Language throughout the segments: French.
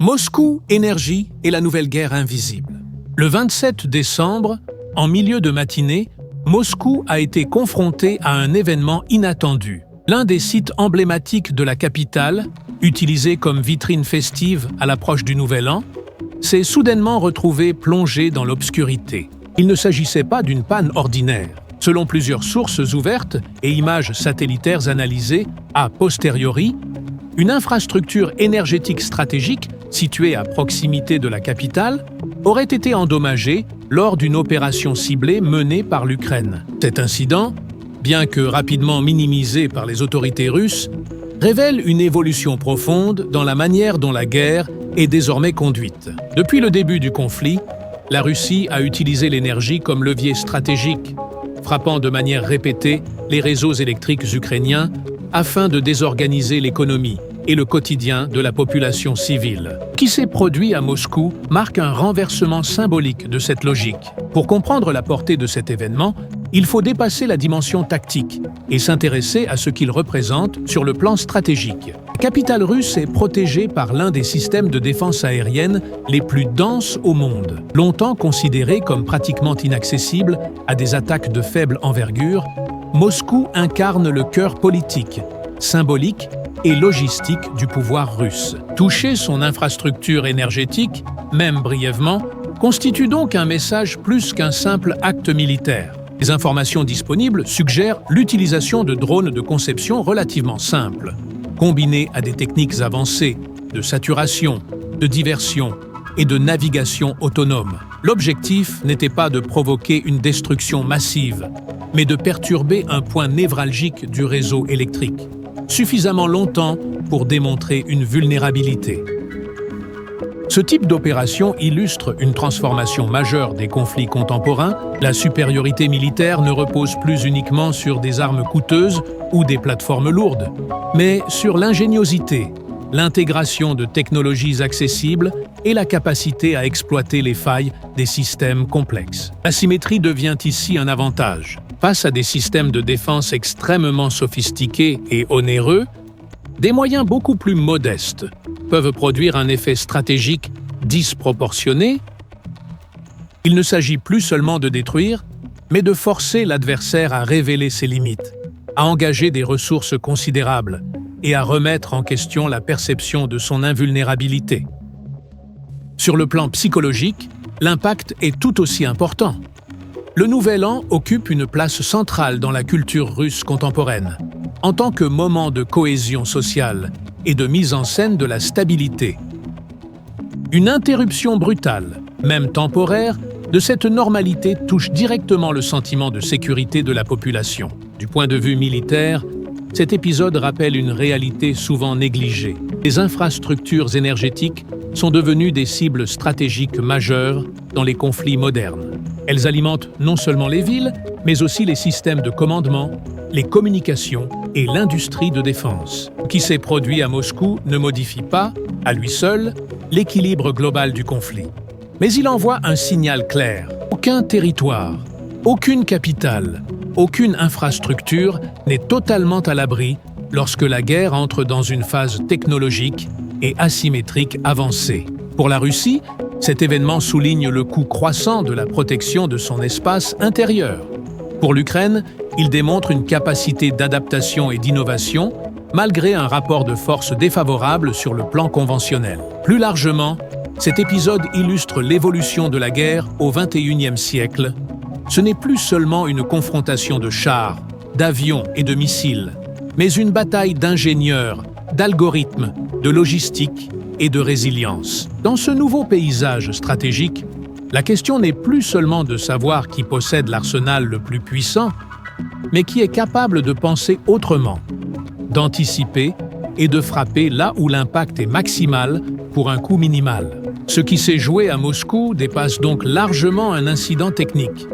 Moscou, énergie et la nouvelle guerre invisible. Le 27 décembre, en milieu de matinée, Moscou a été confronté à un événement inattendu. L'un des sites emblématiques de la capitale, utilisé comme vitrine festive à l'approche du Nouvel An, s'est soudainement retrouvé plongé dans l'obscurité. Il ne s'agissait pas d'une panne ordinaire. Selon plusieurs sources ouvertes et images satellitaires analysées a posteriori, une infrastructure énergétique stratégique située à proximité de la capitale aurait été endommagée lors d'une opération ciblée menée par l'Ukraine. Cet incident, bien que rapidement minimisé par les autorités russes, révèle une évolution profonde dans la manière dont la guerre est désormais conduite. Depuis le début du conflit, la Russie a utilisé l'énergie comme levier stratégique, frappant de manière répétée les réseaux électriques ukrainiens afin de désorganiser l'économie et le quotidien de la population civile. Ce qui s'est produit à Moscou marque un renversement symbolique de cette logique. Pour comprendre la portée de cet événement, il faut dépasser la dimension tactique et s'intéresser à ce qu'il représente sur le plan stratégique. La capitale russe est protégée par l'un des systèmes de défense aérienne les plus denses au monde. Longtemps considéré comme pratiquement inaccessible à des attaques de faible envergure, Moscou incarne le cœur politique, symbolique et logistique du pouvoir russe. Toucher son infrastructure énergétique, même brièvement, constitue donc un message plus qu'un simple acte militaire. Les informations disponibles suggèrent l'utilisation de drones de conception relativement simples, combinés à des techniques avancées de saturation, de diversion et de navigation autonome. L'objectif n'était pas de provoquer une destruction massive, mais de perturber un point névralgique du réseau électrique, suffisamment longtemps pour démontrer une vulnérabilité. Ce type d'opération illustre une transformation majeure des conflits contemporains. La supériorité militaire ne repose plus uniquement sur des armes coûteuses ou des plateformes lourdes, mais sur l'ingéniosité, l'intégration de technologies accessibles et la capacité à exploiter les failles des systèmes complexes. L'asymétrie devient ici un avantage. Face à des systèmes de défense extrêmement sophistiqués et onéreux, des moyens beaucoup plus modestes peuvent produire un effet stratégique disproportionné. Il ne s'agit plus seulement de détruire, mais de forcer l'adversaire à révéler ses limites, à engager des ressources considérables et à remettre en question la perception de son invulnérabilité. Sur le plan psychologique, l'impact est tout aussi important. Le Nouvel An occupe une place centrale dans la culture russe contemporaine, en tant que moment de cohésion sociale et de mise en scène de la stabilité. Une interruption brutale, même temporaire, de cette normalité touche directement le sentiment de sécurité de la population. Du point de vue militaire, cet épisode rappelle une réalité souvent négligée. Les infrastructures énergétiques sont devenues des cibles stratégiques majeures dans les conflits modernes. Elles alimentent non seulement les villes, mais aussi les systèmes de commandement, les communications et l'industrie de défense. Ce qui s'est produit à Moscou ne modifie pas, à lui seul, l'équilibre global du conflit. Mais il envoie un signal clair. Aucun territoire, aucune capitale, aucune infrastructure n'est totalement à l'abri lorsque la guerre entre dans une phase technologique et asymétrique avancée. Pour la Russie, cet événement souligne le coût croissant de la protection de son espace intérieur. Pour l'Ukraine, il démontre une capacité d'adaptation et d'innovation, malgré un rapport de force défavorable sur le plan conventionnel. Plus largement, cet épisode illustre l'évolution de la guerre au XXIe siècle. Ce n'est plus seulement une confrontation de chars, d'avions et de missiles, mais une bataille d'ingénieurs, d'algorithmes, de logistique et de résilience. Dans ce nouveau paysage stratégique, la question n'est plus seulement de savoir qui possède l'arsenal le plus puissant, mais qui est capable de penser autrement, d'anticiper et de frapper là où l'impact est maximal pour un coût minimal. Ce qui s'est joué à Moscou dépasse donc largement un incident technique.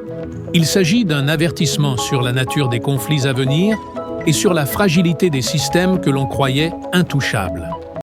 Il s'agit d'un avertissement sur la nature des conflits à venir et sur la fragilité des systèmes que l'on croyait intouchables.